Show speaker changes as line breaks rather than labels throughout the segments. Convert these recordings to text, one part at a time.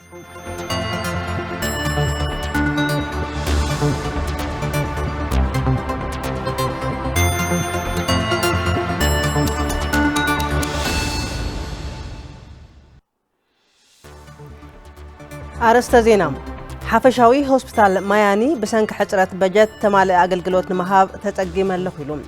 أرسط زينام حفشاوي هوسبيتال ماياني بسنك حجرة بجت تمالي أقلقلوت نمهاب تتقيم اللخيلون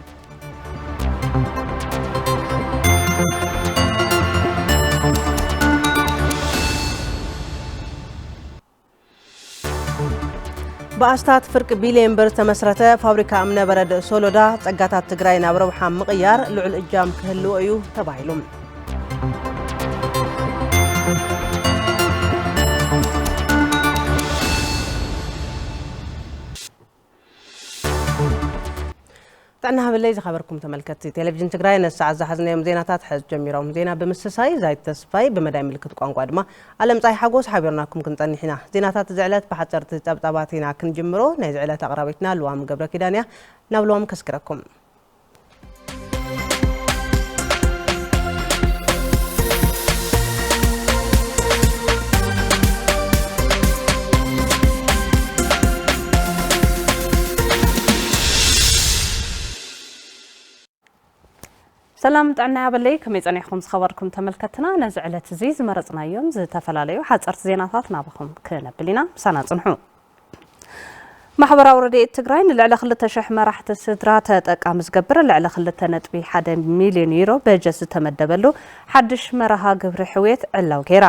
بأستات فرق بيلين بر تمسرته فابريكا أمنا برد سولودا تقاتات تقراين بروحا مقيار لعل إجام كهلو أيو تبايلون تعنا بالليل خبركم تملكت تلفزيون تقراي الساعة زحزنا يوم زيناتات حز جميرهم زينا بمسساي زايد تصفاي بمدايم ملكت قوانقوا دما على مصاي حقوس حبيرناكم كنطني حنا زيناتات زعلت بحصر تطبطباتينا كنجمرو ناي زعلت اقرابتنا لوام قبر كيدانيا نابلوم كسكركم سلام تعنا باللي كم يصنعكم خبركم تملكتنا نزعلت زيز مرصنا يوم زتفلاليو حصرت زيناتات نابخم كنبلينا سنه صنحو محبر وردي تግራይ ንልዕሊ 2,000 መራሕቲ ስድራ ተጠቃሚ ዝገብር ልዕሊ 2.1 ሚልዮን ዩሮ በጀት ዝተመደበሉ ሓድሽ መርሃ ግብሪ ሕውየት ዕላው ገይራ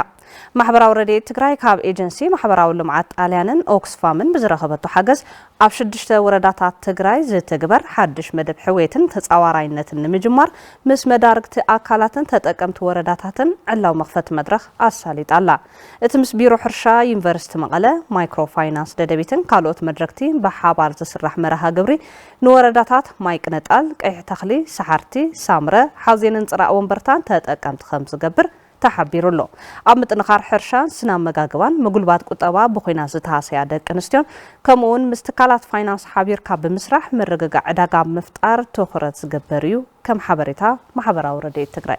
محبر وردي تግራይ ካብ ኤጀንሲ ማሕበራዊ ልምዓት ጣልያንን ኦክስፋምን ብዝረኸበቱ ሓገዝ ኣብ 6 ወረዳታት ትግራይ ዝተግበር ሓድሽ መደብ ሕውየትን ተጻዋራይነትን ንምጅማር ምስ መዳርግቲ ኣካላትን ተጠቀምቲ ወረዳታትን ዕላው መኽፈት መድረኽ ኣሳሊጣላ እቲ ምስ ቢሮ ሕርሻ ዩኒቨርሲቲ መቐለ ማይክሮ ፋይናንስ ደደቢትን ካልኦት መድረክቲ በሓባር ዝስራሕ መርሃ ግብሪ ንወረዳታት ማይ ቅነጣል ቀይሕ ተኽሊ ሰሓርቲ ሳምረ ሓውዜንን ጽራእ ወንበርታን ተጠቀምቲ ከም ዝገብር تحبيرلو أمت نخار حرشان سنا مجاجوان مقولبات كتابة بخينا زتاسيا دكنستيون كمون مستقلات فاينانس حبير كاب مسرح مرجع عداقة مفتار تخرج جبريو كم حبرتها محبرة وردي تقرأ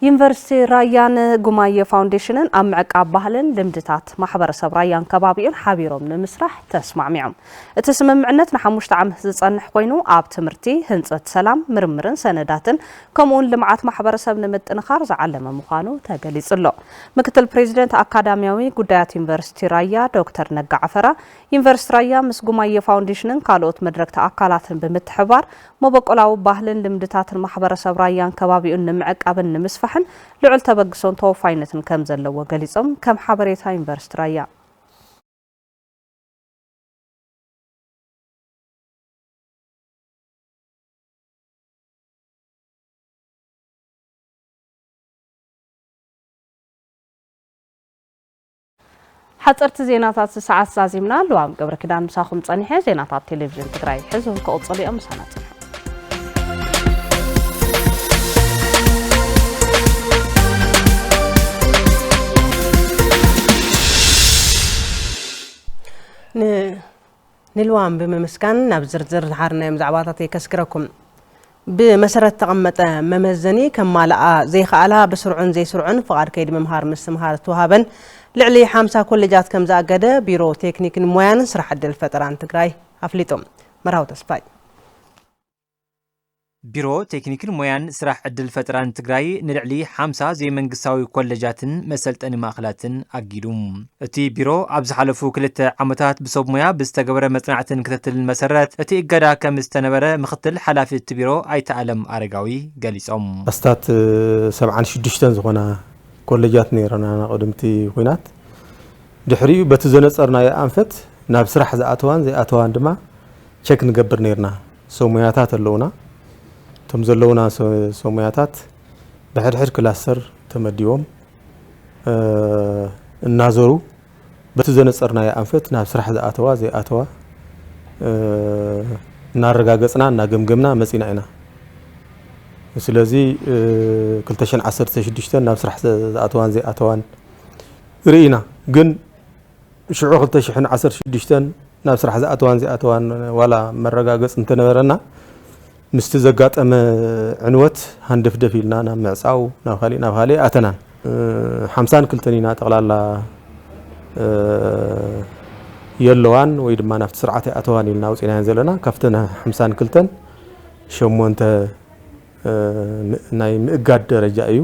يونيفرسيتي رايان غومايه فاونديشنن امعق ابهلن لمدታት ማሕበረሰብ ራያን ከባቢኡን ሓቢሮም ንምስራሕ ተስማዕሚዖም እቲ ስምምዕነት ንሓሙሽተ ዓመት ዝጸንሕ ኮይኑ ኣብ ትምህርቲ ህንጸት ሰላም ምርምርን ሰነዳትን ከምኡን ልምዓት ማሕበረሰብ ንምጥንኻር ዝዓለመ ምዃኑ ተገሊጹሎ ምክትል ፕሬዝደንት አካዳሚያዊ ጉዳያት ዩኒቨርሲቲ ራያ ዶክተር ነጋ ዓፈራ ዩኒቨርሲቲ ራያ ምስ ጉማየ ፋውንዴሽንን ካልኦት መድረክቲ ኣካላትን ብምትሕባር መበቆላዊ ባህልን ልምድታትን ማሕበረሰብ ራያን ከባቢኡን ንምዕቃብን ንምስፋሕ لعل تبغسون توفاينتن كم زلوا غليصم كم حبريتا يونيفرسيتي رايا حصرت زيناتات ساعات زازيمنا لوام قبر كدان مساخم صنيحه زيناتات تلفزيون تግራይ حزب كقصلي امسانات نلوام بمسكن نبزرزر حرنا مزعباتي كسكركم بمسرت تقمت ممزني كما لا زي خالا بسرعن زي سرعن فقار كيد ممهار مستمهار توهابن لعلي 50 كلجات كم زاقده بيرو تكنيك مويان سرح عدل فتران تግራይ افليتم مراو تسباي
بيرو تكنيك مويان سرح عدل فتران تግራይ نلعلي 50 زي منقساوي كلجاتن مسلطن ماخلاتن اقيدوم اتي بيرو ابز حلفو كلته عمتات بسب مويا بستغبره مصنعتن كتتل مسرات اتي اقدا كم استنبره مختل حلافي بيرو ايتعلم ارغاوي غليصوم
استات 76 زغنا كلجات نيرنا قدمتي وينات دحري بتزنصرنا يا انفت ناب سرح زاتوان زي اتوان دما تشيك نغبر نيرنا سومياتات اللونا تمزلونا سومياتات بحرحر كلاستر تمديوم النازرو بتزنصرنا يا انفت ناب سرح زاتوا زي اتوا نارغاغصنا ناغمغمنا مصينا اينا ስለዚህ 2016 ናብ ስራሕ ዝኣተዋን ዘይኣተዋን ርኢና ግን ሽዑ 2016 ናብ ስራሕ ዝኣተዋን ዋላ መረጋገጽ እንተነበረና ምስቲ ዘጋጠመ ዕንወት ሃንደፍደፍ ኢልና ናብ ምዕጻው ናብ ካልእ ኣተናን 52 ኢና ጠቕላላ የለዋን ወይ ድማ ናብቲ ስርዓት ኣተዋን ኢልና ውጽኢና ዘለና ካፍተን 52 8 ናይ ምእጋድ ደረጃ እዩ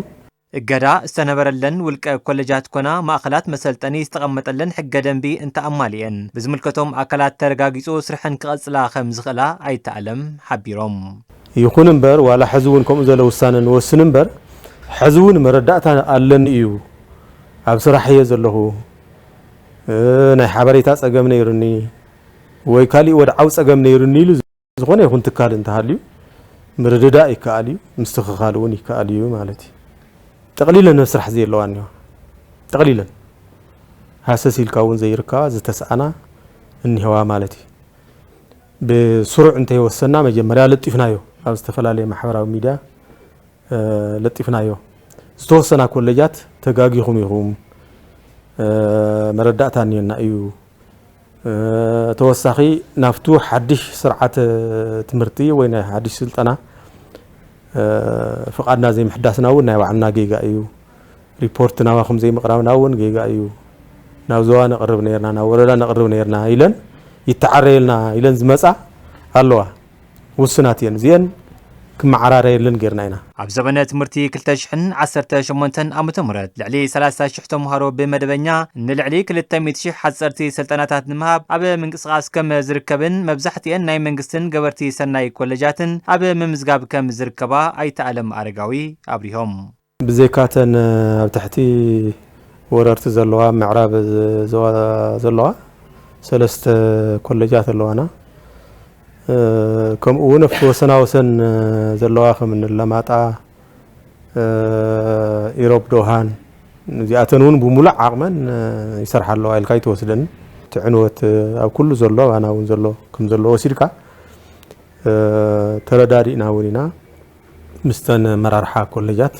እገዳ ዝተነበረለን ውልቀ ኮሌጃት ኮና ማእኸላት መሰልጠኒ ዝተቐመጠለን ሕገ ደንቢ እንተኣማልየን ብዝምልከቶም ኣካላት ተረጋጊጹ ስርሕን ክቐጽላ ከም ዝኽእላ ኣይተኣለም ሓቢሮም
ይኹን እምበር ዋላ ሕዚ እውን ከምኡ ዘሎ ውሳነ ንወስን እምበር ሕዚ እውን መረዳእታ ኣለኒ እዩ ኣብ ስራሕ እየ ዘለኹ ናይ ሓበሬታ ጸገም ነይሩኒ ወይ ካልእ ወድዓዊ ጸገም ነይሩኒ ኢሉ ዝኾነ ይኹን ትካል እንተሃልዩ ምርድዳእ ይከኣል እዩ ምስትኽኻል እውን ይከኣል እዩ ማለት እዩ تقليلا نسرح زي اللوانيو تقليلا هاسسي الكون زي ركا زتسأنا إني هوا مالتي بسرعة انتهي وصلنا مجمريا لطفنايو أو استفلالي محورة وميديا لطفنايو استوصنا كليات تقاقيهم يهم مردات عنينا أيو توساخي نفتو حدش سرعة تمرتي وين حدش سلطنا فقدنا زي محدثنا وناي وعنا جيجا ايو ريبورتنا واخم زي مقراونا ون جيجا ايو ناوزوا نقرب نيرنا ناولا نقرب نيرنا إلن يتعريلنا إلن زمصا الله وسناتين زين كم عراري لن غيرنا هنا
ኣብ ዘበነ ትምህርቲ 2018 ዓመተ ምህረት ልዕሊ 30,000 ተምሃሮ ብመደበኛ ንልዕሊ 200,000 ሓጸርቲ ስልጠናታት ንምሃብ ኣብ ምንቅስቓስ ከም ዝርከብን መብዛሕትአን ናይ መንግስትን ገበርቲ ሰናይ ኮሌጃትን ኣብ ምምዝጋብ ከም ዝርከባ ኣይተኣለም ኣረጋዊ ኣብሪሆም
ብዘይካተን ኣብ ትሕቲ ወረርቲ ዘለዋ ምዕራብ ዘለዋ ሰለስተ ኮሌጃት ኣለዋና كم ونف وسن زلوا خمن اللماطا إيروب دوهان زياتنون بمولع عقمن يسرح الله الكاي توسدن تعنوت أو كل زلوا أنا ونزلوا كم زلوا وسيركا ترداري ناولينا مستن مرارحة كليات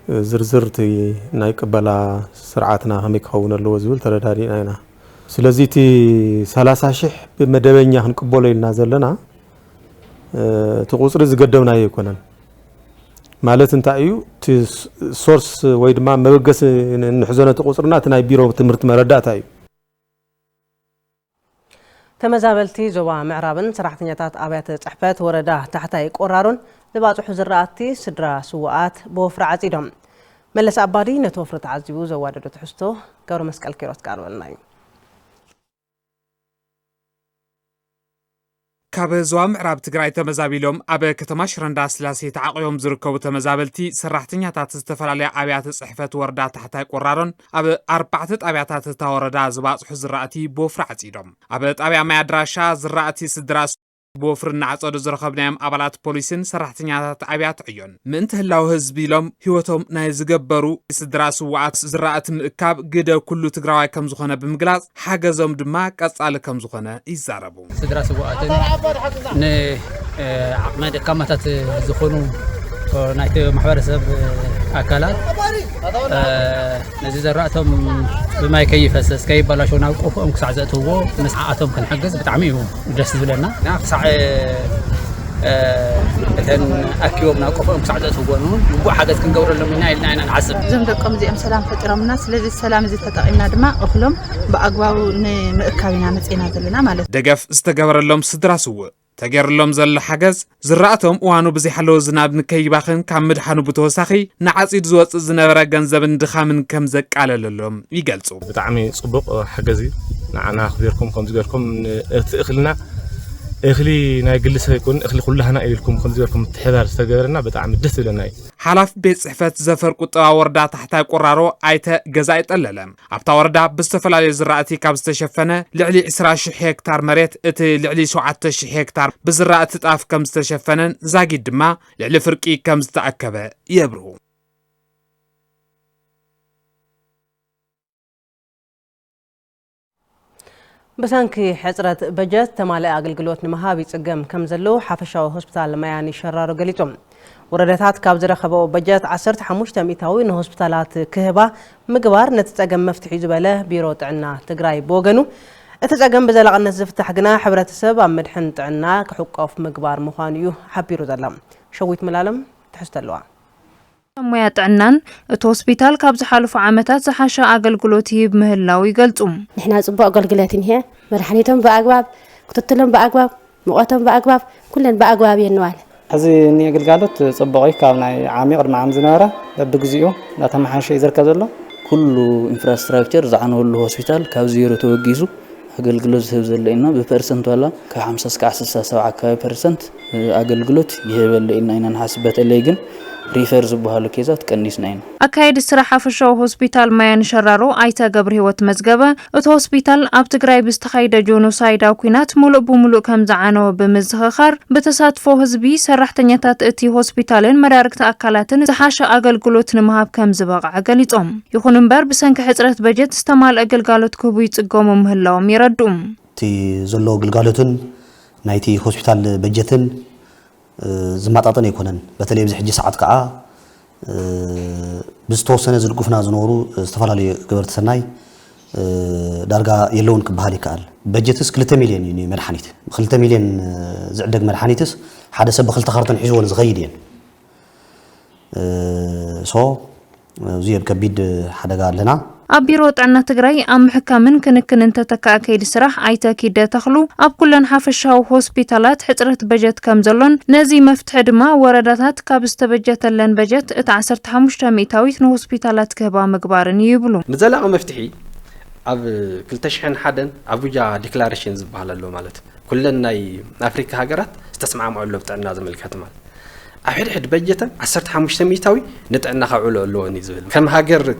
زرزرتي نايك بلا سرعتنا هم يكون اللوزول ترداري ناينا ስለዚህ 30,000 በመደበኛ ህንቅቦሎ ይናዘለና ተቆጽሪ ዝገደብና ይኮነን ማለት እንታይ እዩ ሶርስ ወይ ድማ መበገስ ንሕዘነ ተቆጽርና ናይ ቢሮ ትምህርት መረዳእታ እዩ
ተመዛበልቲ ዞባ ምዕራብን ሰራሕተኛታት ኣብያተ ጽሕፈት ወረዳ ታሕታይ ቆራሩን ዝባጽሑ ዝራእቲ ስድራ ስዋኣት በወፍሪ ዓጺዶም መለስ ኣባዲ ነቲ ወፍሪ ተዓዚቡ ዘዋደዶ ትሕዝቶ ገብረ መስቀል ኪሮስ ቀርበልና እዩ
ካብ ዞባ ምዕራብ ትግራይ ተመዛቢሎም ኣብ ከተማ ሽረንዳ ስላሴ ተዓቂቦም ዝርከቡ ተመዛበልቲ ሰራሕተኛታት ዝተፈላለዩ ኣብያተ ጽሕፈት ወረዳ ታሕታይ ቆራሮን ኣብ 4 ጣብያታት ተወረዳ ዝባጽሑ ዝራእቲ በወፍሪ ዓጺዶም ኣብ ጣብያ ማይ ኣድራሻ ዝራእቲ ስድራ بوفر نعصد زرخبناهم أبلات بوليسين سرحتنيات عبيات عيون من تهلاو هزبيلهم هيوتهم نايزقبرو سدراس وعات زراعة مكاب قدا كله تقراوي كم زخنا بمقلاص حاجة زوم دماك أسأل كم زخنا يزاربو
سدراس وعات ن عقمد كامتات زخنو نايت محور سب أكلات نزيد زراعتهم بما يكيف أساس كيف بلاشون أوقفهم كسعزته هو مسعاتهم كان حجز بتعميهم درس لنا نفسع مثلا أكيوم نوقفهم كسعزته هو نبغى حاجز كان جور لهم هنا إلنا نعزب
زم دقم زي سلام فترة الناس لذي السلام زي تتقينا دماء أخلهم بأقوى نمكابنا متينا ذلنا مالت
دقف استجبر لهم سدراسوه تجر لهم زل حجز زرعتهم وانو بزي حلو زناب نكي باخن كم مدحنو بتوساخي نعصيد زوات زنبرا جنزبن دخامن كم زك على لهم يجلسو
بتعمي صبق حجزي نعنا خبيركم كم زيركم اخلنا اخلي ناقل سيكون اخلي كلها انا لكم كم زيركم تحذر استجبرنا بتعمي دس لنا
حلاف بيت صحفت زفر قطوا وردا تحت قرارو ايته جزاء طللم ابتا وردا بستفلالي زراعتي كاب استشفنه لعلي 20,000 هكتار مريت ات لعلي 7,000 هكتار بزراعه تطاف كم استشفنن زاقي دما لعلي فرقي كم استعكبه يبرو
بسانكي حصرت بجت تمالي اغلغلوت نمهابي صقم كم زلو حفشاو هوسبيتال مياني شرارو غليتوم وردات كاب زرخبو بجت 15 ميتاوي نهوسبيتالات كهبا مغبار نتصقم مفتحي زباله بيرو طعنا تግራይ بوغنو
اتزاقن بزلقنا زفتح جنا حبرة السبب مدحن تعنا كحقوف مقبار مخانيو حبيرو زلام شويت ملالم تحست اللواء
مويا طعنان ات هوسبيتال كابز حالفو عامتات زحاشا اغلغلوت يب مهلاو يغلصوم
نحنا صبو اغلغلاتين هي مرحنيتهم باغباب كتتلهم باغباب مقاتهم باغباب كلن باغباب ينوال
حزي ني اغلغالوت صبقاي كابناي عامي قدم عام زناره بغزيو ناتمحاشي يزركا زلو كل انفراستراكچر زعنولو هوسبيتال كاب زيرو توغيزو አገልግሎት ዘብዘለና በፐርሰንት ዋላ ከ50 እስከ 17 አካባቢ% አገልግሎት ይሄበለና አይናን ሐስበተለይ ግን ሪፈር ዝበሃሉ ኬዛት ቀኒስና አይና
አካይድ ስራሐ ፍሾው ሆስፒታል ማያን ሸራሮ አይተ ገብረ ህይወት መዝገበ እቲ ሆስፒታል ኣብ ትግራይ ብዝተኻይደ ጆኖሳይዳዊ ኩናት ሙሉእ ብሙሉእ ከም ዝዓነወ ብምዝኽኻር በተሳትፎ ህዝቢ ሰራሕተኛታት እቲ ሆስፒታልን መዳርክቲ አካላትን ዝሓሸ አገልግሎት ንምሃብ ከም ዝበቕዐ ገሊጾም ይኹን እምበር ብሰንኪ ሕፅረት በጀት ዝተማልአ አገልግሎት ክህቡ ይጽገሙ ምህላዎም ይረዱም
እቲ ዘሎ አገልግሎትን ናይቲ ሆስፒታል በጀትን ዝማጣጠን ይኮነን በተለይ በዚህ ሕጂ ሰዓት ከዓ ብዝተወሰነ ዝድጉፍና ዝኖሩ ዝተፈላልዩ ገበርቲ ሰናይ ዳርጋ የለውን ክበሃል ይከኣል በጀትስ 2 ሚልዮን እዩ መድሓኒት 2 ሚልዮን ዝዕደግ መድሓኒትስ ሓደ ሰብ ብክልተ ካርቶን ሒዝዎ ዝኸይድ እየን ሶ ዝየብ ከቢድ ሓደጋ ኣለና ኣብ ቢሮ ጥዕና ትግራይ ኣብ ምሕካምን ክንክንን ተተካከይድ ስራሕ ኣይተኪደ ተኽሉ ኣብ ኩለን ሓፈሻዊ ሆስፒታላት ሕፅረት በጀት ከም ዘሎን ነዚ መፍትሒ ድማ ወረዳታት ካብ ዝተበጀተለን በጀት እቲ 15 ሚእታዊት ንሆስፒታላት ክህባ ምግባርን ይብሉ
ንዘላቂ መፍትሒ ኣብ 2001 ኣቡጃ ዲክላሬሽን ዝበሃል ኣሎ ማለት ኩለን ናይ ኣፍሪካ ሃገራት ዝተስማዕምዑ ጥዕና ዘመልከት ማለት أحد بجته 15 ميتاوي نتعنا خعوله اللوني زبل كم هاجر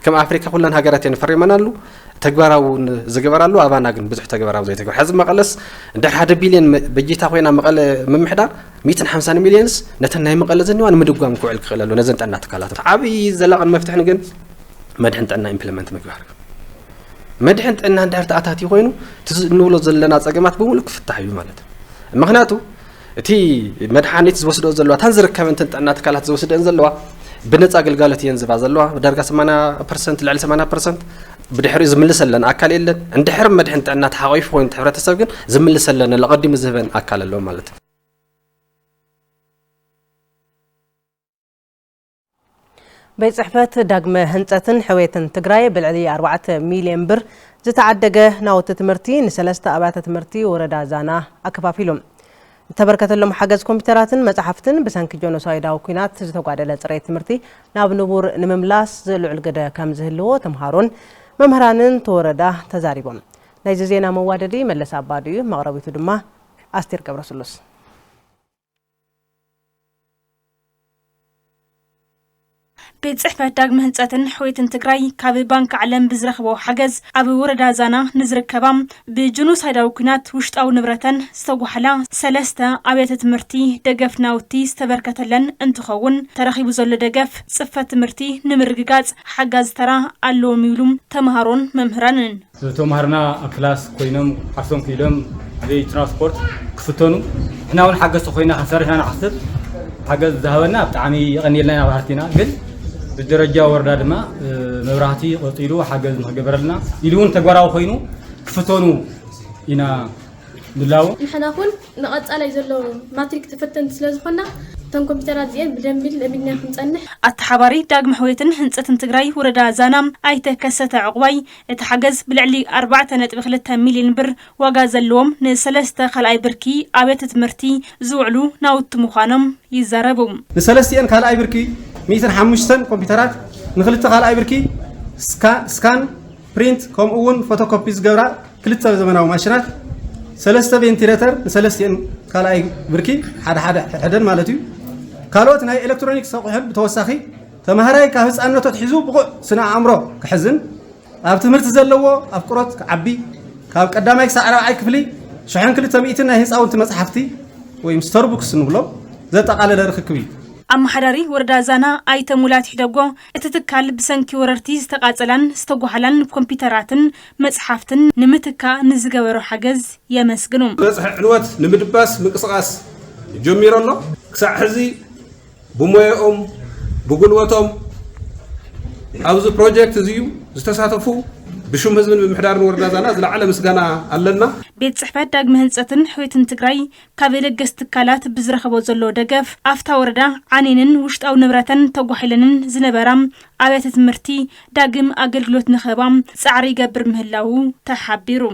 كم أفريقيا كلنا هاجرات يعني فريمنا له تجبروا زجبروا له أبانا جن بزح تجبروا زي تجبر حزب مقلص ده 1 بليون بجته خوينا مقل من محدار 150 مليون نتنا مقل زني وأنا مدقوا من كوعل خلاله نزلت عنا تكالات عبي زلاق المفتاح نجن مدحنت عنا إمبلمنت مجبر مدحنت عنا ده أتاتي خوينه نقول زلنا زجمات بملك في التحيو مالته مخناتو تي مدحانيت زوسدو زلوا تنزر كمن تنطنا تكالات زوسدن زلوا بنص اغلغالات ينزبا زلوا درجه 80% لعل 80% بدحر زملسلن اكل يلن اندحر مدحن طنا تحقيف وين تحرتسب كن زملسلن لقدم زبن اكل له مالت
بيت صحفت دغم هنصتن حويتن تግራይ بالعلي 4 مليون بر زتعدغه ناوت تمرتي نسلسته ابات تمرتي وردا زانا اكفافيلهم تبركت لهم حجز كمبيوتراتن مصحفتن بسنك جونوسايداو ኩናት ዝተጓደለ ጽሬት ትምህርቲ ናብ ንቡር ንምምላስ ዝልዑል ገደ ከም ዝህልዎ ተምሃሮን መምህራንን ተወረዳ ተዛሪቦም ናይዚ ዜና መዋደዲ መለስ አባዲዩ መቅረቢቱ ድማ አስቴር ገብረስሉስ
ቤት ጽሕፈት ዳግመ ህንጸትን ሕወይትን ትግራይ ካብ ባንክ ዓለም ብዝረኽቦ ሓገዝ ኣብ ወረዳ ዛና ንዝርከባም ብጂኖሳይዳዊ ኩናት ውሽጣዊ ንብረተን ዝተጓሕላ 3 ኣብያተ ትምህርቲ ደገፍ ናውቲ ዝተበርከተለን እንትኸውን ተረኺቡ ዘሎ ደገፍ ጽፈት ትምህርቲ ንምርግጋጽ ሓጋዝ ተራ ኣለዎም ይብሉም ተምሃሮን መምህራንን
ተምሃርና ኣብ ክላስ ኮይኖም ዓርሶም ክኢሎም ዘይ ትራንስፖርት ክፍተኑ ሕና እውን ሓገዝ ኮይና ከሰርሕና ንዓስብ ሓገዝ ዝሃበና ብጣዕሚ ይቐኒልና ባርቲና ግን بالدرجة وردا دما مبراتي قطيلو حاجز نغبرلنا يلون تغوراو خوينو كفتونو إنا دلاو
نحنا كون نقص على يزلو ماتريك تفتن سلازخنا تم كمبيوترات زين بدنبل لبنا نصنح
التحباري داغم حويتن هنصتن تግራይ ወረዳ ዛናም ኣይተከሰተ ዕقባይ እቲ ሓገዝ ብልዕሊ 4.2 ሚልዮን ብር ዋጋ ዘለዎም ንሰለስተ ካልኣይ ብርኪ ኣብያተ ትምህርቲ ዝውዕሉ ናውቲ ምዃኖም ይዛረቡ
ንሰለስቲአን ካልኣይ ብርኪ 105 كمبيوترات نخلت خالق بركي سكان برينت كم أون فوتوكوبي زجرا كلتا زمانه ماشينات 3 فنتيلاتر سلستين خالق بركي حدا مالتي كالوت ناي إلكترونيكس صقحب بتوسخي تمهراي كهز أنه تحزو بقى سنة عمره كحزن أبتمرت زلوا أفكرت عبي كاب قدامك سعر عيك فلي شحن كلتا 200 هيس أو تمسحفتي ويمستربوكس نقوله ذات على درخكبي
أمحراري وردا زانا أيت مولات حدقو اتتكال بسنكي وررتي استقاطلان استغوحلان بكمبيوتراتن مصحفتن نمتكا نزغبرو حجز يمسغنوم
بصح عنوات نمدباس مقصقاس جميرنا كسع حزي بمويኦም بغلوتهم أوز بروجكت زيو استساتفو بشوم هزمن بمحدار وردنا زانا زلعله مسغانا ኣለና
ቤት ጽሕፈት ዳግመ ህንጸትን ሕይወትን ትግራይ ካብ ለገስ ትካላት ብዝረኸቦ ዘሎ ደገፍ ኣፍታ ወረዳ ዓኔንን ውሽጣው ንብረተን ተጓሒለንን ዝነበራም ኣብያተ ትምህርቲ ዳግም ኣገልግሎት ንኸባም ጻዕሪ ገብር ምህላው ተሓቢሩ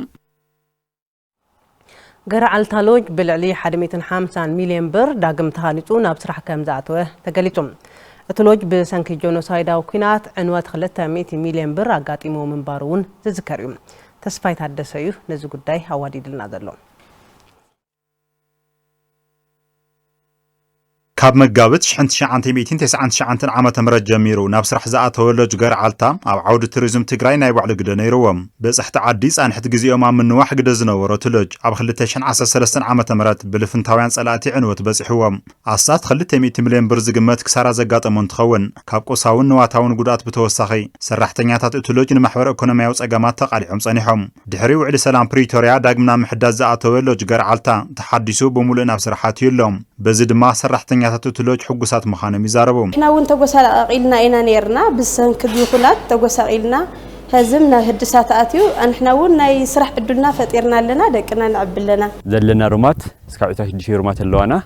ገረዓልታ ሎጅ ብልዕሊ 150 ሚልዮን ብር ዳግም ተሃኒጹ ናብ ስራሕ ከም ዝኣተወ ተገሊጹ እትሎጅ በሰንኪ ጆኖሳይዳው ኩናት ዕንወት 200 ሚልዮን ብር አጋጢሞ መንባሩን ዝዝከር እዩ ተስፋይ ታደሰ እዩ ነዚ ጉዳይ አዋዲድልና ዘሎ
ካብ መጋብት 1999 ዓመተ ምህረት ጀሚሩ ናብ ስራሕ ዝኣተወ ሎጅ ገረዓልታ ኣብ ዓውዲ ቱሪዝም ትግራይ ናይ ባዕሉ ግደ ነይሩዎም በጽሕቲ ዓዲ ጻንሕት ግዜኦም ኣብ ምንዋሕ ግደ ዝነበሮ ትሎጅ ኣብ 2013 ዓመተ ምህረት ብልፍንታውያን ጸላእቲ ዕንወት በጽሕዎም ኣስታት 200 ሚልዮን ብር ዝግመት ክሳራ ዘጋጠሞ እንትኸውን ካብ ቁሳውን ንዋታውን ጉዳት ብተወሳኺ ሰራሕተኛታት እትሎጅ ንማሕበር ኢኮኖሚያዊ ጸገማት ተቃሊዖም ጸኒሖም ድሕሪ ውዕሊ ሰላም ፕሪቶሪያ ዳግምና ምሕዳስ ዝኣተወ ሎጅ ገረዓልታ ተሓዲሱ ብምሉእ ናብ ስራሓት ይሎም በዚ ድማ ሰራሕተኛ ተትሎጅ ሕጉሳት መኻነም ይዛረቡ
احنا وين ተጎሳቂልና ኢና ነርና ብሰንክድ ይኹናት ተጎሳቂልና ህዝም ና ህድሳት ኣትዩ አንሕና ውን ናይ ስራሕ ዕድልና ፈጢርና ኣለና ደቅና ንዕብለና
ዘለና ሩማት እስካብ 6 ሩማት ኣለዋና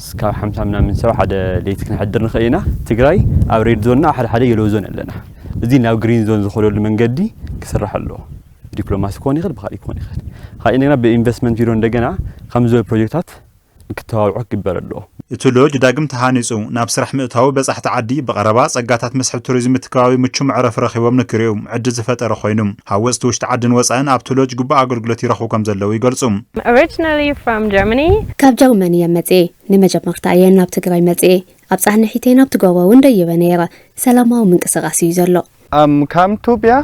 እስካብ 50 ምናምን ሰው ሓደ ለይቲ ክንሕድር ንኽእና ትግራይ ኣብ ሬድ ዞንና ሓደ የሎ ዞን ኣለና እዚ ናብ ግሪን ዞን ዝኸለሉ መንገዲ ክስራሕ ኣሎ ዲፕሎማሲ ኮን ይኽእል በኻሊ ኮን ይኽእል ኻይነና በኢንቨስትመንት ቢሮ እንደገና ከምዞ ፕሮጀክታት ክተዋውዑ ግበረሎ
እትሎጅ ዳግም ተሃኒጹ ናብ ስራሕ ምእታው በጻሕቲ ዓዲ በቀረባ ጸጋታት መስሕብ ቱሪዝም ትካዊ ምቹ ምዕረፍ ረኺቦም ንክሪኡ ዕድል ዝፈጠረ ኮይኑ ሃወጽቲ ውሽጢ ዓድን ወጻእን ኣብ ትሎጅ ግቡእ ኣገልግሎት ይረኽቡ ከም ዘለዉ ይገልጹ
Originally from Germany
ካብ ጀርመኒ የመጽ ንመጀመርታ እየ ናብ ትግራይ መጽ ኣብ ጻሕንሒቴ ናብ ትጓወው እንደየበ ነይረ ሰላማዊ ምንቅስቓስ እዩ ዘሎ
come to Ethiopia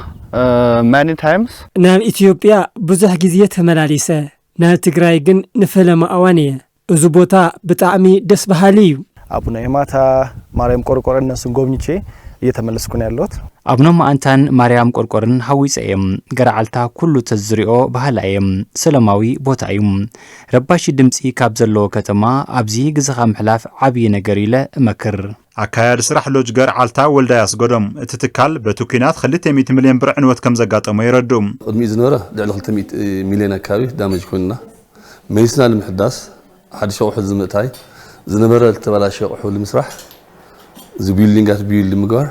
many times
ናብ ኢትዮጵያ ብዙሕ ግዜ ተመላሊሰ ናብ ትግራይ ግን ንፈለማ ኣዋንየ እዚ ቦታ ብጣዕሚ ደስ በሃሊ እዩ
አቡነ የማታ ማርያም ቆርቆረን ነስን ጎብኝቼ እየተመለስኩ ነው ያለሁት
አቡነ ማንታን ማርያም ቆርቆረን ሐዊጸየም ገረዓልታ ኩሉ ተዝሪኦ ባህላየም ሰላማዊ ቦታ እዩ ረባሺ ድምጺ ካብ ዘሎ ከተማ ኣብዚ ግዝኻ ምሕላፍ ዓብይ ነገር ኢለ መክር አካያድ ስራሕ ሎጅ ገረዓልታ ወልዳ ያስጎዶም እቲ ትካል በቱኪናት 200 ሚልዮን ብር ዕንወት ከም ዘጋጠሞ ይረዱም
ቅድሚ ዝነበረ ልዕሊ 200 ሚልዮን አካባቢ ዳሜጅ ኮይና ሜዲሲናል ምሕዳስ حدش أوحد زمتاي زنبرة تبلاش أوحد المسرح زبيلينجات بيل المجار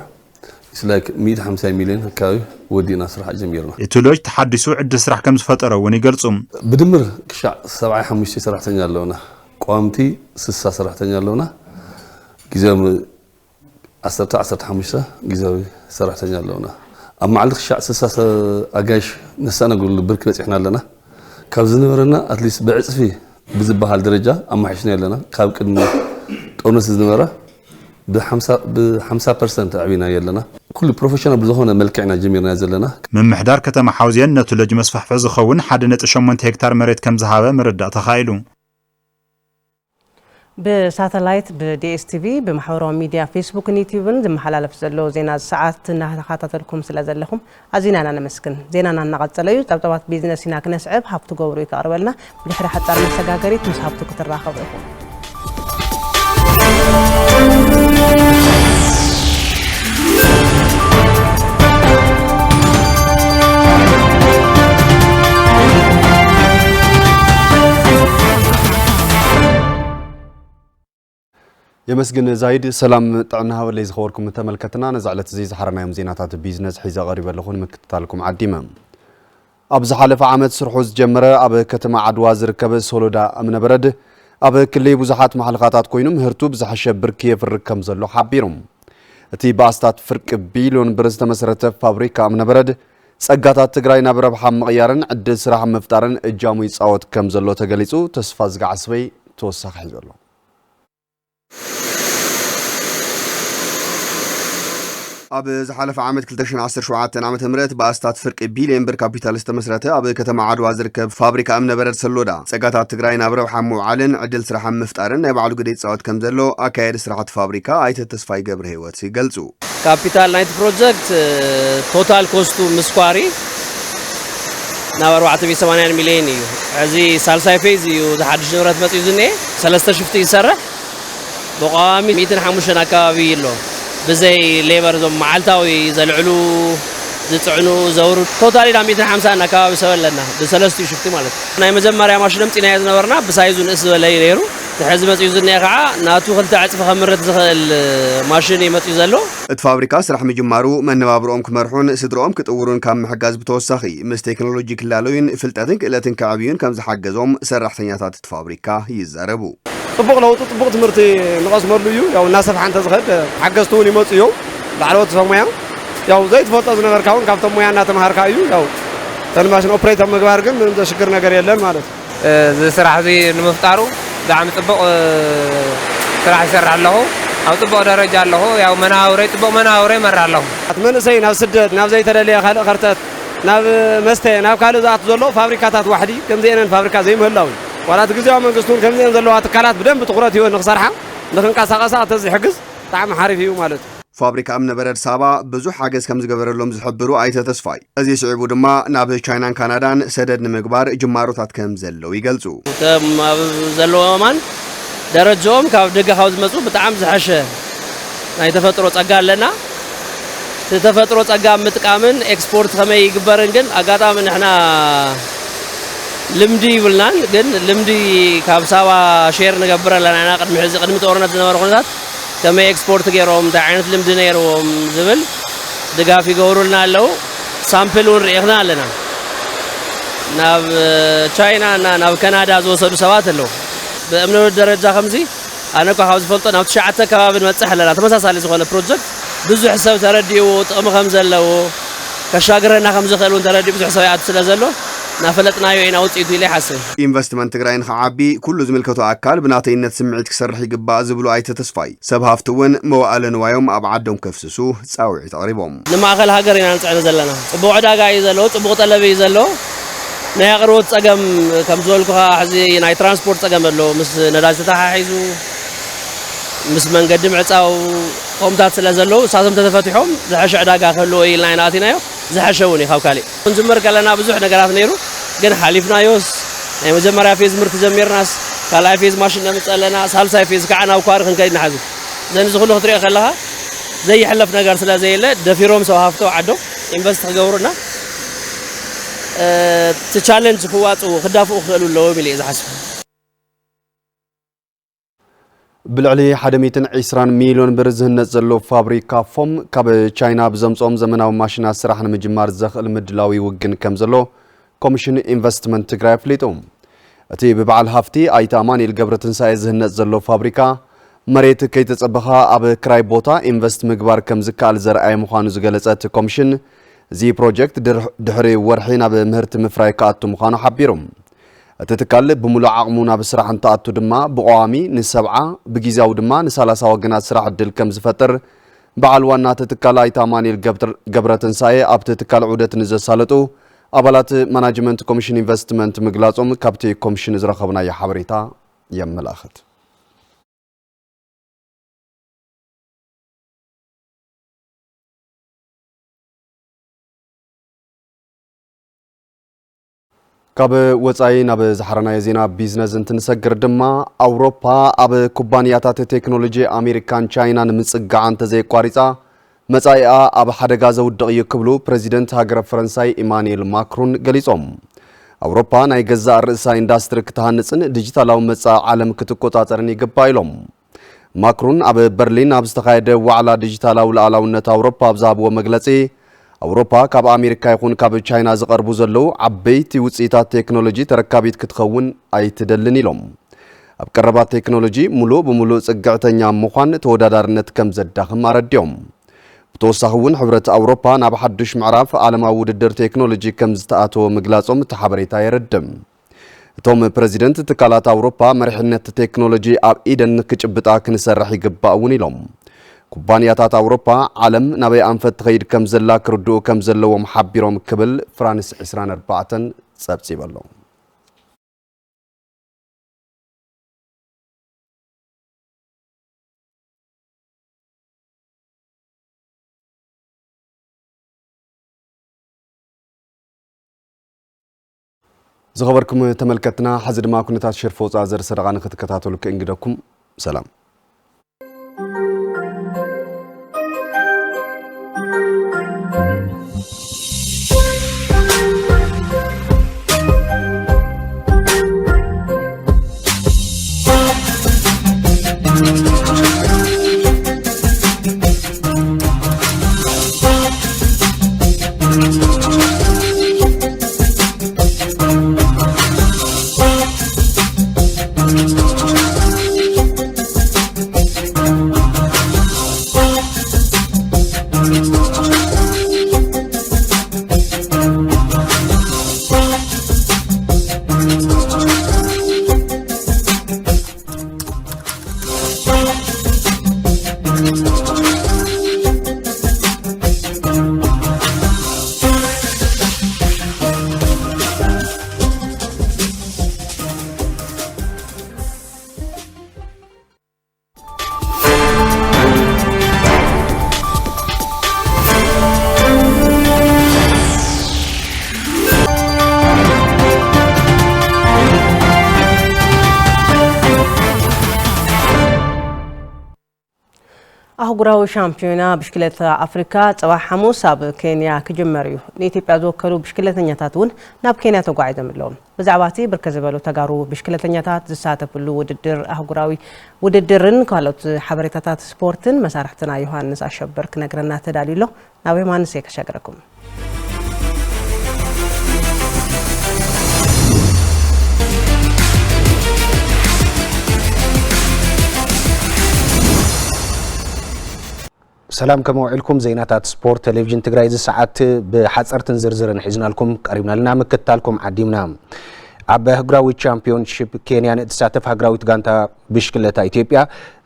it's like 150 مليون كاوي ودينا سرح جميرنا
التولوج تحدثوا عدة سرح كم فترة ونقرصهم
بدمر كشع 7-5 سرح تنجلونا قامتي 6 سرح تنجلونا جزام 10-15 جزاوي سرح تنجلونا أما على الشع 6 أجاش نسأنا نقول برك بس إحنا لنا كابزنبرنا أتليس بعث فيه بزبها الدرجة أما حشنا لنا خاب كنا تونس الزمرة ب5% عبينا يلنا كل بروفيشنال بزخونا ملكعنا جميرنا يزلنا
من محدار كتم حوزين نتولج مسفح فزخون حدنت 8 هكتار مريت كم زهابة مردا تخايلو
بساتلايت ب-DSTV بمحورو ميديا فيسبوك نيوتيوبن زمحلالف زلو زينا ساعات نخاتاتلكم سلازلكم ازينا انا نمسكن زينا نقصليو طبطبات بيزنسنا كنسعب حفتو غورو يقربلنا بلحر حتى المسغاغريت مش حفتو كتراخبكم
يمسجن زايد سلام طعنا هاولي زخوركم تملكتنا نزعلت زي زحرنا يوم زيناتات بيزنس حيزا غريبة لخون مكتتالكم عديمة أبز حالف عامد سرحوز جمرة أب كتما عدواز ركب سولودا أمن برد أب كلي بزحات محلقاتات كوينم هرتو بزحشة بركية في الركم زلو حابيرم تي باستات فرق بيلون برز تمسرت فابريكا أمن برد سقاطات تقراي نبرة بحام غيارن عدل سراح مفتارن الجاموي صوت كم زلو تقليسو تسفاز قعسوي توسخ حزلو أب زحلف عامد كلتشن 17 عام تمرت باستات فرق بيلين بر كابيتالست مسرته أب كتما عاد وازركب فابريكا أمن برد سلودا سقاطات تقراي نبرة بحام وعلن عدل سراح مفتارن يبعلو قديت صوت كم زلو أكايد سراحة فابريكا أيت التصفاي قبر هيوت سيقلزو
كابيتال نايت بروجكت توتال كوستو مسكواري ناور 480 مليون يو عزي سالساي فيز يو حدش نورات متيزني سلسته شفتي يسرح بقامي 250 أكابي له بزي ليبر زم معلتاوي زلعلو ዝጽዕኑ ዘውሩ ቶታሊ ዳ 150 አካባቢ ሰበለና በሰለስቱ ሽፍቲ ማለት ናይ መጀመሪያ ማሽንም ጤና ያዝነበርና በሳይዙ ንስ በላይ ነይሩ ተሕዝ መጽዩ ዝነያ ከዓ ናቱ ክልተ ዕጽፍ ከምርት ዝኽእል ማሽን ይመጽዩ ዘሎ
እቲ ፋብሪካ ስራሕ ምጅማሩ መነባብሮኦም ክመርሑን ስድሮኦም ክጥውሩን ካብ ምሕጋዝ ብተወሳኺ ምስ ቴክኖሎጂ ክላሉይን ፍልጠትን ክእለትን ከዓብዩን ከም ዝሓገዞም ሰራሕተኛታት እቲ ፋብሪካ ይዛረቡ
ጽቡቕ ለውጡ ጽቡቕ ትምህርቲ ንቐስመሉ እዩ ያው እናሰፍሓ እንተ ዝኸድ ሓገዝቱ እውን ይመጽኡ እዮም ላዕለዎት ሰሙያ ያው ዘይትፈልጦ ዝነበርካ እውን ካብቶም ሙያ እናተምሃርካ እዩ ያው ተልማሽን ኦፕሬተር ምግባር ግን ምንም ዘሽግር ነገር የለን ማለት
እዚ ስራሕ እዚ ንምፍጣሩ ብጣዕሚ ጽቡቕ ስራሕ ይሰርሕ ኣለኹ ኣብ ጽቡቕ ደረጃ ኣለኹ ያው መናውረይ ጽቡቕ መናውረይ ይመራ ኣለኹ
መንእሰይ ናብ ስደት ናብ ዘይተደለየ ካልእ ኸርተት ናብ መስተ ናብ ካልእ ዝኣቱ ዘሎ ፋብሪካታት ዋሕዲ ከምዚአን ፋብሪካ ዘይምህላው ዋላት ግዚያዊ መንግስቱን ከምዚአን ዘለዋ ትካላት ብደንብ ትኩረት ይወን ንኽሰርሓ ንኽንቀሳቐሳ ተዝሕግዝ ብጣዕሚ ሓሪፍ እዩ ማለት እዩ
ፋብሪካ እምነ በረድ ሳባ ብዙሕ ሓገዝ ከም ዝገበረሎም ዝሕብሩ ኣይተ ተስፋይ እዚ ስዒቡ ድማ ናብ ቻይናን ካናዳን ሰደድ ንምግባር ጅማሮታት ከም ዘለው ይገልጹ
ዘለዎ ማን ደረጃኦም ካብ ደገ ካብ ዝመጹ ብጣዕሚ ዝሓሸ ናይ ተፈጥሮ ጸጋ ኣለና ተፈጥሮ ጸጋ ምጥቃምን ኤክስፖርት ከመይ ይግበርን ግን ኣጋጣሚ ንሕና ልምዲ ይብልናን ግን ልምዲ ካብ ሳባ ሼር ንገብር ኣለና ቅድሚ ሕዚ ቅድሚ ጦርነት ዝነበረ ኩነታት ከመይ ኤክስፖርት ገይሮም እንታይ ዓይነት ልምዲ ነይሮም ዝብል ድጋፍ ይገብሩልና ኣለው ሳምፕል እውን ርኢኽና ኣለና ናብ ቻይና እና ናብ ካናዳ ዝወሰዱ ሰባት ኣለው ብእምነ ደረጃ ከምዚ ኣነ እኳ ካብ ዝፈልጦ ናብ 9 ከባቢ ንበፅሕ ኣለና ተመሳሳሊ ዝኾነ ፕሮጀክት ብዙሕ ሰብ ተረዲኡ ጥቕሚ ከም ዘለዎ ከሻግረና ከም ዝኽእል እውን ተረዲኡ ብዙሕ ሰብ ይኣቱ ስለ ዘሎ ናፈለጥናዮ ኢና ውፅኢቱ ኢለ ይሓስብ
ኢንቨስትመንት ትግራይ ንኽዓቢ ኩሉ ዝምልከቶ ኣካል ብናተይነት ስምዒት ክሰርሕ ይግባእ ዝብሉ ኣይተ ተስፋይ ሰብ ሃፍቲ እውን መዋእለ ንዋዮም ኣብ ዓዶም ከፍስሱ ፃውዒት ኣቕሪቦም
ንማእኸል ሃገር ኢና ንፅዕኒ ዘለና ጽቡቕ ዕዳጋ እዩ ዘለዎ ጽቡቕ ጠለብ እዩ ዘሎ ናይ ኣቕርቦት ፀገም ከም ዝበልኩኻ ሕዚ ናይ ትራንስፖርት ፀገም ኣሎ ምስ ነዳጅ ተተሓሒዙ ምስ መንገዲ ምዕፃው ቆምታት ስለ ዘለዉ እሳቶም ተተፈቲሖም ዝሓሸ ዕዳጋ ክህልዎ ኢልና ኢና ኣቲናዮ ዝሓሸ እውን እዩ ካብ ካሊእ ክንጅምር ከለና ብዙሕ ነገራት ነይሩ ግን ሓሊፍናዮስ ናይ መጀመርያ ፌዝ ምርቲ ጀሚርናስ ካልኣይ ፌዝ ማሽን ነምፅእ ኣለና ሳልሳይ ፌዝ ከዓ ናብ ኳሪ ክንከይድ ንሓዙ ዘን እዚ ኩሉ ክትሪኦ ከለኻ ዘይሕለፍ ነገር ስለ ዘየለ ደፊሮም ሰብ ሃፍቶ ዓዶም ኢንቨስት ክገብሩና እቲ ቻሌንጅ ክዋፅኡ ክዳፍኡ ክኽእሉ ኣለዎም ኢለ እየ ዝሓስብ
ብልዕሊ 120 ሚሊዮን ብር ዝህነፅ ዘሎ ፋብሪካ ፎም ካብ ቻይና ብዘምፅኦም ዘመናዊ ማሽናት ስራሕ ንምጅማር ዘኽእል ምድላዊ ውግን ከም ዘሎ ኮሚሽን ኢንቨስትመንት ትግራይ ኣፍሊጡ እቲ ብበዓል ሃፍቲ ኣይተ ኣማኑኤል ገብረ ትንሳኤ ዝህነፅ ዘሎ ፋብሪካ መሬት ከይተፀበኻ ኣብ ክራይ ቦታ ኢንቨስት ምግባር ከም ዝከኣል ዘርኣይ ምዃኑ ዝገለፀት ኮሚሽን እዚ ፕሮጀክት ድሕሪ ወርሒ ናብ ምህርቲ ምፍራይ ከኣቱ ምዃኑ ሓቢሩ እቲ ትካል ብሙሉእ ዓቕሙ ናብ ስራሕ እንተኣቱ ድማ ብቋሚ ን70 ብጊዜያዊ ድማ ን30 ወገናት ስራሕ ዕድል ከም ዝፈጥር በዓል ዋና ትካል ኣይተ ኣማኑኤል ገብረ ትንሳኤ ኣብቲ ትካል ዑደት ንዘሳለጡ ኣባላት ማናጅመንት ኮሚሽን ኢንቨስትመንት ምግላጾም ካብቲ ኮሚሽን ዝረኸብናዮ ሓበሬታ የመላኽት ካብ ወፃኢ ናብ ዝሓረናዮ ዜና ቢዝነስ እንትንሰግር ድማ ኣውሮፓ ኣብ ኩባንያታት ቴክኖሎጂ ኣሜሪካን ቻይናን ምጽጋዕ እንተዘይቋሪፃ መጻኢኣ ኣብ ሓደጋ ዘውድቕ እዩ ክብሉ ፕሬዚደንት ሃገረ ፈረንሳይ ኢማኑኤል ማክሮን ገሊጾም ኣውሮፓ ናይ ገዛእ ርእሳ ኢንዳስትሪ ክትሃንፅን ዲጂታላዊ መጻኢ ዓለም ክትቆጻጸርን ይግባእ ኢሎም ማክሮን ኣብ በርሊን ኣብ ዝተኻየደ ዋዕላ ዲጂታላዊ ልኣላውነት ኣውሮፓ ኣብ ዝሃብዎ መግለጺ ኣውሮፓ ካብ ኣሜሪካ ይኹን ካብ ቻይና ዝቐርቡ ዘለዉ ዓበይቲ ውፅኢታት ቴክኖሎጂ ተረካቢት ክትኸውን ኣይትደልን ኢሎም ኣብ ቀረባት ቴክኖሎጂ ሙሉእ ብሙሉእ ጽግዕተኛ ምዃን ተወዳዳርነት ከም ዘዳኽም ኣረዲዮም ብተወሳኺ እውን ሕብረት ኣውሮፓ ናብ ሓዱሽ ምዕራፍ ዓለማዊ ውድድር ቴክኖሎጂ ከም ዝተኣተወ ምግላጾም እቲ ሓበሬታ የረድም እቶም ፕሬዚደንት ትካላት ኣውሮፓ መሪሕነት ቴክኖሎጂ ኣብ ኢደን ክጭብጣ ክንሰርሕ ይግባእ እውን ኢሎም ኩባንያታት ኣውሮፓ ዓለም ናበይ ኣንፈት ትኸይድ ከም ዘላ ክርድኡ ከም ዘለዎም ሓቢሮም ክብል ፍራንስ 24 ጸብጺብ ኣሎ ዝኸበርኩም ተመልከትና ሓዚ ድማ ኩነታት ሽርፎ ወፃእ ዘርሰደቓ ንኽትከታተሉ ክእንግደኩም ሰላም
አህጉራዊ ሻምፒዮና ብሽክሌት አፍሪካ ጽባሕ ሐሙስ ኣብ ኬንያ ክጅመር እዩ ንኢትዮጵያ ዝወከሉ ብሽክሌተኛታት እውን ናብ ኬንያ ተጓዒዞም ኣለዉ ብዛዕባ እቲ ብርከት ዝበሉ ተጋሩ ብሽክሌተኛታት ዝሳተፍሉ ውድድር አህጉራዊ ውድድርን ካልኦት ሓበሬታታት ስፖርትን መሳርሕትና ዮሃንስ አሸበር ክነግረና ተዳሊሎ ናብ ዮሃንስ የከሻገረኩም
سلام كما وعلكم زيناتات سبورت تلفزيون تግራይ ዚ ሰዓት ብሓፀርትን ዝርዝርን ሒዝናልኩም ቀሪብና ለና መከታልኩም ዓዲምና ኣብ ሃገራዊ ቻምፒዮንሺፕ ኬንያ ንተሳተፍ ሃገራዊት ጋንታ ብሽክለታ ኢትዮጵያ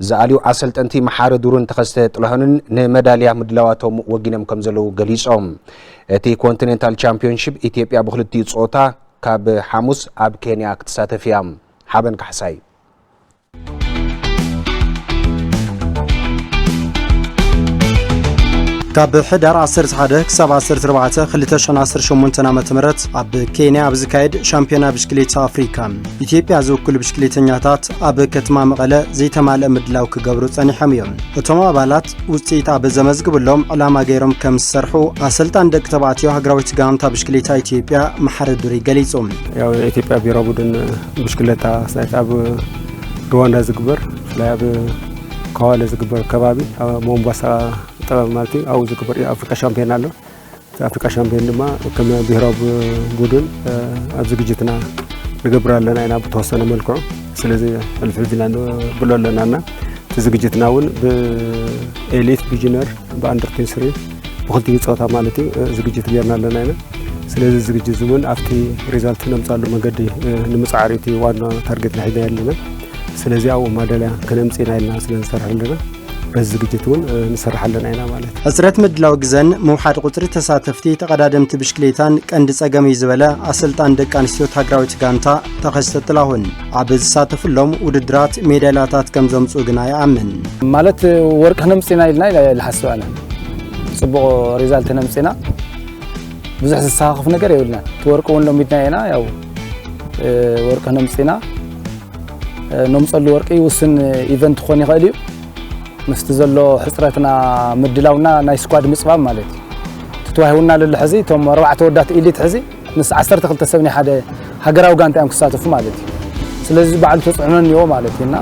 ዝኣልዩ ኣሰልጠንቲ መሓረ ዱርን ተኸስተ ጥላሁንን ንመዳልያ ምድላዋቶም ወጊኖም ከም ዘለዉ ገሊጾም እቲ ኮንቲኔንታል ቻምፒዮንሺፕ ኢትዮጵያ ብክልቲኡ ጾታ ካብ ሐሙስ ኣብ ኬንያ ክትሳተፍ እያ ሓበን ካሕሳይ ካብ ሕዳር 11 ክሳብ 14 2018 ዓ.ም ኣብ ኬንያ ኣብ ዝካየድ ሻምፒዮና ብሽክሌታ አፍሪካ ኢትዮጵያ ዝውክሉ ብሽክሌተኛታት ኣብ ከተማ መቐለ ዘይተማልአ ምድላው ክገብሩ ጸኒሖም እዮም እቶም ኣባላት ውጽኢት ኣብ ዘመዝግብሎም ዕላማ ገይሮም ከም ዝሰርሑ ኣሰልጣን ደቂ ተባዕትዮ ሃገራዊት ጋንታ ብሽክሌታ ኢትዮጵያ መሓረ ዱሪ ገሊጾም
ያው ኢትዮጵያ ብሔራዊ ቡድን ብሽክሌታ ሳይት ኣብ ሩዋንዳ ዝግበር ፍላይ ኣብ ካዋለ ዝግበር ከባቢ ሞምባሳ ማለት አው ዝግበር የአፍሪካ ሻምፒዮን አለው አፍሪካ ሻምፒዮን ድማ ከም ብሔራዊ ቡድን ኣብ ዝግጅትና ንገብራለና ኢና በተወሰነ መልኩ ስለዚህ አልፍልጅና ብሎለናና ዝግጅትናውን በኤሊት ቢጂነር በአንደር 23 በሁለቱ ጾታ ማለት ዝግጅት ገርናለና ኢና ስለዚህ ዝግጅት ዝሙን አፍቲ ሪዛልት ነምጻሉ መንገድ ንምጻዓሪቲ ዋና ታርጌት ላይ ያለና ስለዚህ አው ማዳሊያ ከነምጽና ይልና ስለንሰራለና በዝግጅቱን እንሰራለን አይና ማለት አስረት ምድላው ግዘን መውሐድ ቁጥር ተሳተፍቲ ተቀዳደምት ብሽክሌታን ቀንድ ጸገም ይዝበለ አሰልጣን ደቃንስዮ ታግራዊት ጋንታ ተኸስተጥላሁን አብዝ ሳተፍሎም ውድድራት ሜዳሊያታት ከም ዘምጹ ግና ያአምን
ማለት ወርቅ ነምጽና ይልና ለሐሰዋለ ጽቡቅ ሪዛልት ነምጽና ብዙሕ ዝሳኻፍ ነገር ይውልና ተወርቁን ነው ሚድናይና ያው ወርቅ ነምጽና ነምጽሉ ወርቂ ውስን ኢቨንት ኾን ይኸልዩ مست زلو حسرتنا مدلاونا ناي سكواد مصباب مالتي تتواهونا للحزي توم 4 ودات إليت حزي نس 10 تخلت سبني حدا هاغراو غانتا ام كساتفو مالتي سلازي بعد تصعنون يو مالتينا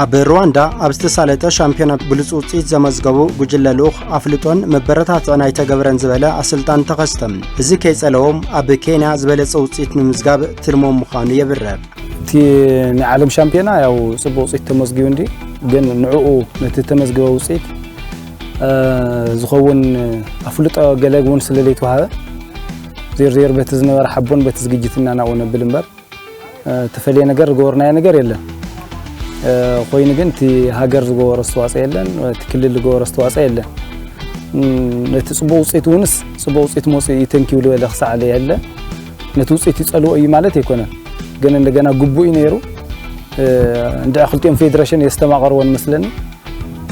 ኣብ ሩዋንዳ ኣብ ዝተሳለጠ ሻምፒዮና ብሉጽ ውጽኢት ዘመዝገቡ ጉጅለሉኽ ኣፍልጦን መበረታትዕ ናይ ተገብረን ዝበለ ኣሰልጣን ተኸስተም እዚ ከይጸለዎም ኣብ ኬንያ ዝበለጸ ውጽኢት ንምዝጋብ ትልሞም ምዃኑ የብረር
እቲ ናይ ዓለም ሻምፒዮና ያው ጽቡቕ ውጽኢት ተመዝጊቡ እንዲ ግን ንዕኡ ነቲ ተመዝገበ ውጽኢት ዝኸውን ኣፍልጦ ገለግውን ስለለይ ተዋሃበ ዜር በቲ ዝነበረ ሓቦን በቲ ዝግጅትና ናኡ ነብል እምበር ተፈልየ ነገር ዝገበርናዮ ነገር የለን ኮይን ግን ቲ ሃገር ዝገበረ አስተዋጽኦ የለን እቲ ክልል ዝገበረ አስተዋጽኦ የለን ነቲ ጽቡቕ ውጽኢት ውንስ ጽቡቕ ውጽኢት ሞጽ ይተንኪው ለለ ክሳዕለ ያለ ነቲ ውጽኢት ይጸልዎ እዩ ማለት ይኮነን ግን እንደገና ግቡእ ነይሩ እንደ አኽልቲም ፌደሬሽን የስተማቀርወን መስለን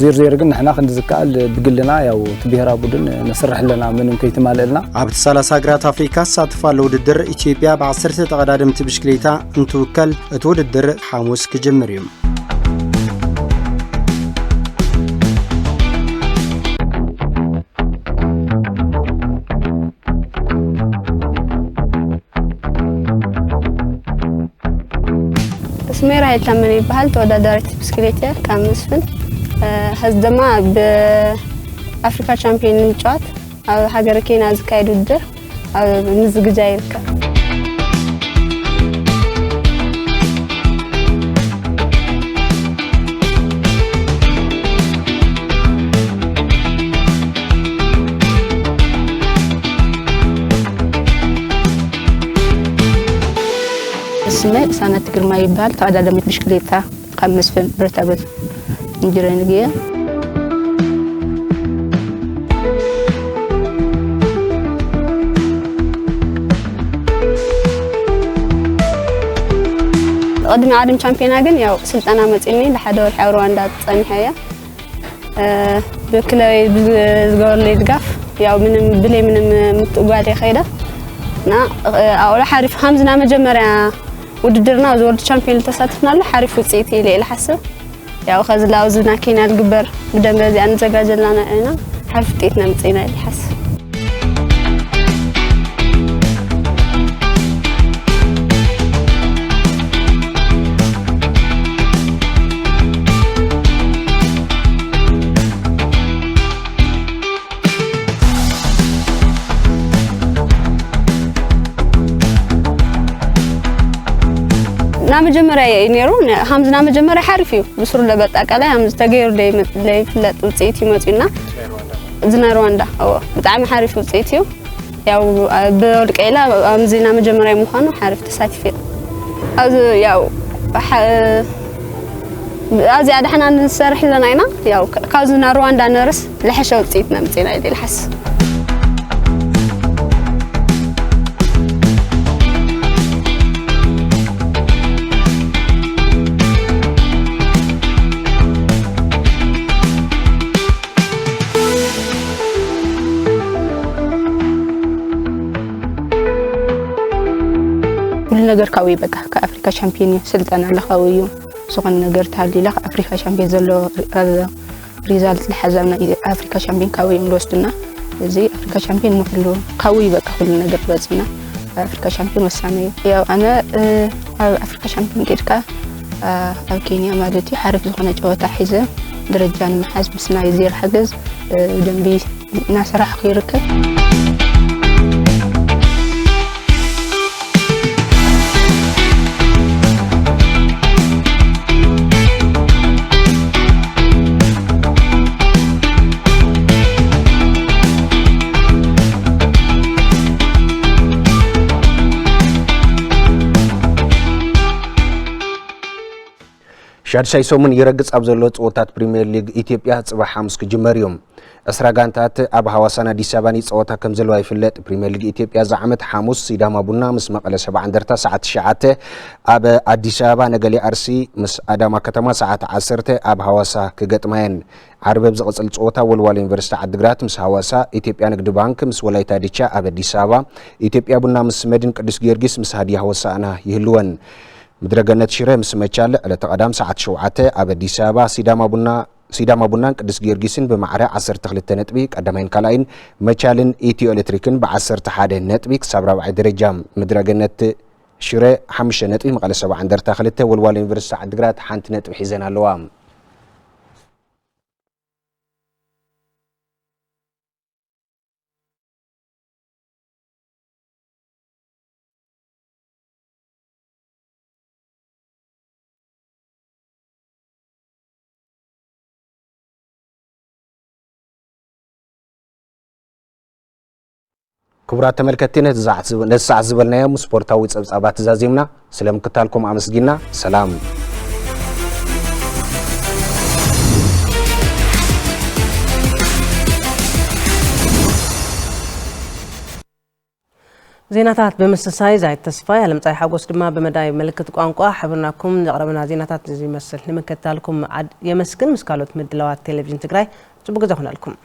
ዜር ግን ንሕና ክንዝካል ብግልና ያው ብሔራዊ ቡድን ነስርሕለና ምንም ከይተማለልና
ኣብ 30 ሃገራት አፍሪካ ሳትፋለ ውድድር ኢትዮጵያ በ10 ተቀዳደምቲ ብሽክሌታ እንትውከል እቲ ውድድር ሐሙስ ክጅምር እዩ
اسمي راهي تمني بحال تودادرت بسكليتير كامسفن هزدما بافريكا شامبيون نጫወት ኣብ ሃገር ኬንያ ዝካየድ ውድድር ኣብ ምዝግጃ ይርከብ اسمي سنة ግርማ ይባል ተወዳዳሪት ብሽክሌታ ከመስፈን ብረታበት እንጅረንግየ قدمي عالم ቻምፒዮና ግን ያው ስልጠና መጽኒ ለሓደ ወር ሩዋንዳ ጸኒሐያ በክለይ ዝገበርለይ ድጋፍ ያው ምንም ብለይ ምንም ምትጓል ይኸይዳ ና አውላ ሓሪፍ ሐምዝና መጀመሪያ ውድድርና ወርልድ ቻምፒዮን ተሳትፍናለ ሓሪፍ ውጽኢት ኢለ ኢለ ሓስብ ያው ከዝላው ዝና ኬና ልግበር ብደንብ እዚ አንዘጋጀላና እና ሓፍጤትና ምጽና ይልሐስ نا مجمرة ينيرون همزنا مجمرة حرفيو بسرور لبطا قال همز تغير لي فلت وصيتي مصينا زنا رواندا او بتاع حرف وصيتيو ያው በወልቀይላ همزنا مجمرة مخانو حرف تساتفي از ያው ازي አድحنا نسرح لناينا ያው ካዝና رواندا نرس لحشه وصيتنا مصينا يدي الحس ነገር ካዊ በቃ ከአፍሪካ ቻምፒዮን ስልጣና ለኻዊዩ ሶኸን ነገር ታሊ ለኻ አፍሪካ ቻምፒዮን ዘሎ ሪዛልት ለሐዘብና አፍሪካ ቻምፒዮን ካዊ ምልወስድና እዚ አፍሪካ ቻምፒዮን ሙሉ ካዊ በቃ ሁሉ ነገር በጽና አፍሪካ ቻምፒዮን ወሳኔ ያው አነ አፍሪካ ቻምፒዮን ከድካ ኣብ ኬንያ ማለቲ ሓርፍ ዝኾነ ጨዋታ ሒዘ ደረጃን መሓዝ ምስና ይዝር ሓገዝ ደንቢ ናስራሕ ኺርከብ
ሻድሻይ ሶምን ይረግጽ ኣብ ዘሎ ጾታት ፕሪሚየር ሊግ ኢትዮጵያ ጽባሕ ሓሙስ ክጅመርዮም እስራ ጋንታት ኣብ ሐዋሳና አዲስ አበባ ጾታ ከም ዘለዋ ይፍለጥ ፕሪሚየር ሊግ ኢትዮጵያ ዛዕመት ሓሙስ ሲዳማ ቡና ምስ መቀለ 70 እንደርታ ሰዓት 9 ኣብ አዲስ አበባ ነገሌ አርሲ ምስ አዳማ ከተማ ሰዓት 10 ኣብ ሐዋሳ ክገጥማየን ዓርብ ዝቕጽል ጾታ ወልዋሎ ዩኒቨርሲቲ ዓድግራት ምስ ሐዋሳ ኢትዮጵያ ንግድ ባንክ ምስ ወላይታ ዲቻ ኣብ አዲስ አበባ ኢትዮጵያ ቡና ምስ መድን ቅዱስ ጊዮርጊስ ምስ ሃዲያ ሆሳዕና ይህልወን مدرجنات شيره مسمچال على تقدام ساعه 7 ኣብ አዲስ አበባ ሲዳማ ቡናን ቅዱስ ጊዮርጊስን በማዕረ 12 ነጥቢ ቀዳማይን ካላይን መቻልን ኢትዮ ኤሌክትሪክን በ11 ነጥቢ ክሳብ 4 ደረጃ መድረገነት ሽረ 5 ነጥቢ መቀለ 70 እንደርታ 2 ወልዋሎ ዩኒቨርሲቲ ዓድግራት 1 ነጥቢ ሒዘን ኣለዋ ክቡራት ተመልካቾች ነሳዕ ዝበልናዮም ስፖርታዊ ጸብጻባት ተዛዚምና ስለምክታልኩም አመስግና ሰላም
ዜናታት በመሰሳይ ዛይት ተስፋይ ዓለም ፀሐይ ሓጎስ ድማ በመዳይ ምልክት ቋንቋ ሕብርናኩም ዘቕረብና ዜናታት እዚ መስል ንምክታልኩም የመስግን ምስካሎት ምድላዋት ቴሌቪዥን ትግራይ ጽቡቅ ገዛ ሆናልኩም